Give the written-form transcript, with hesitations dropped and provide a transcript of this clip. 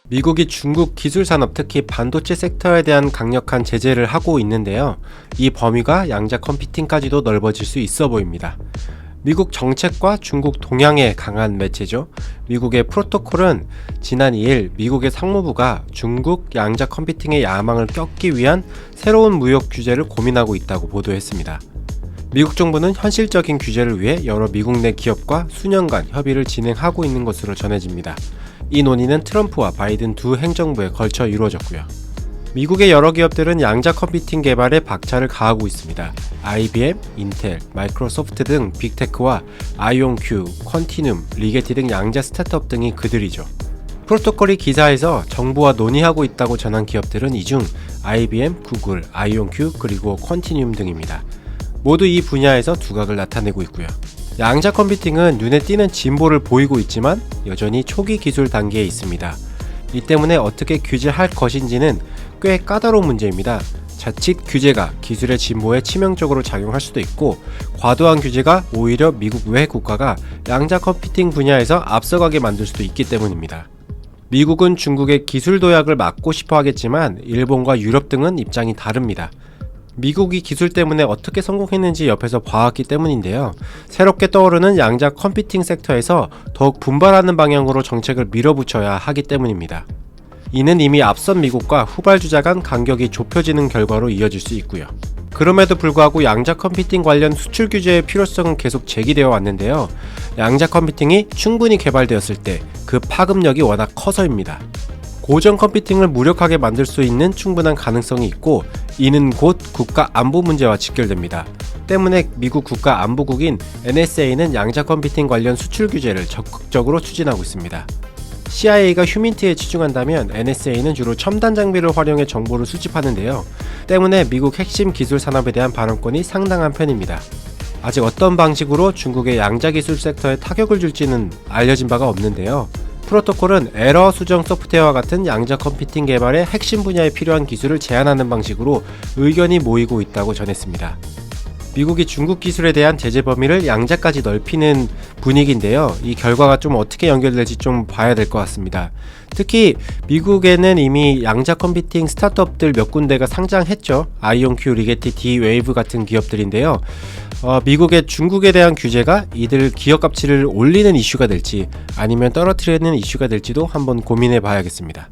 미국이 중국 기술산업, 특히 반도체 섹터에 대한 강력한 제재를 하고 있는데요. 이 범위가 양자 컴퓨팅까지도 넓어질 수 있어 보입니다. 미국 정책과 중국 동향에 강한 매체죠. 미국의 프로토콜은 지난 2일 미국의 상무부가 중국 양자 컴퓨팅의 야망을 꺾기 위한 새로운 무역 규제를 고민하고 있다고 보도했습니다. 미국 정부는 현실적인 규제를 위해 여러 미국 내 기업과 수년간 협의를 진행하고 있는 것으로 전해집니다. 이 논의는 트럼프와 바이든 두 행정부에 걸쳐 이루어졌고요. 미국의 여러 기업들은 양자 컴퓨팅 개발에 박차를 가하고 있습니다. IBM, 인텔, 마이크로소프트 등 빅테크와 아이온큐, 퀀티눔, 리게티 등 양자 스타트업 등이 그들이죠. 프로토콜이 기사에서 정부와 논의하고 있다고 전한 기업들은 이 중 IBM, 구글, 아이온큐 그리고 퀀티눔 등입니다. 모두 이 분야에서 두각을 나타내고 있고요. 양자 컴퓨팅은 눈에 띄는 진보를 보이고 있지만 여전히 초기 기술 단계에 있습니다. 이 때문에 어떻게 규제할 것인지는 꽤 까다로운 문제입니다. 자칫 규제가 기술의 진보에 치명적으로 작용할 수도 있고, 과도한 규제가 오히려 미국 외 국가가 양자 컴퓨팅 분야에서 앞서가게 만들 수도 있기 때문입니다. 미국은 중국의 기술 도약을 막고 싶어 하겠지만 일본과 유럽 등은 입장이 다릅니다. 미국이 기술 때문에 어떻게 성공했는지 옆에서 봐왔기 때문인데요. 새롭게 떠오르는 양자 컴퓨팅 섹터에서 더욱 분발하는 방향으로 정책을 밀어붙여야 하기 때문입니다. 이는 이미 앞선 미국과 후발주자 간 간격이 좁혀지는 결과로 이어질 수 있고요. 그럼에도 불구하고 양자 컴퓨팅 관련 수출 규제의 필요성은 계속 제기되어 왔는데요. 양자 컴퓨팅이 충분히 개발되었을 때 그 파급력이 워낙 커서입니다. 고전 컴퓨팅을 무력하게 만들 수 있는 충분한 가능성이 있고, 이는 곧 국가 안보 문제와 직결됩니다. 때문에 미국 국가안보국인 NSA는 양자 컴퓨팅 관련 수출 규제를 적극적으로 추진하고 있습니다. CIA가 휴민트에 치중한다면 NSA는 주로 첨단 장비를 활용해 정보를 수집하는데요. 때문에 미국 핵심 기술 산업에 대한 발언권이 상당한 편입니다. 아직 어떤 방식으로 중국의 양자 기술 섹터에 타격을 줄지는 알려진 바가 없는데요. 프로토콜은 에러 수정 소프트웨어와 같은 양자 컴퓨팅 개발의 핵심 분야에 필요한 기술을 제한하는 방식으로 의견이 모이고 있다고 전했습니다. 미국이 중국 기술에 대한 제재 범위를 양자까지 넓히는 분위기인데요. 이 결과가 좀 어떻게 연결될지 좀 봐야 될 것 같습니다. 특히 미국에는 이미 양자 컴퓨팅 스타트업들 몇 군데가 상장했죠. 아이온큐, 리게티, D-웨이브 같은 기업들인데요. 미국의 중국에 대한 규제가 이들 기업 가치를 올리는 이슈가 될지 아니면 떨어뜨리는 이슈가 될지도 한번 고민해 봐야겠습니다.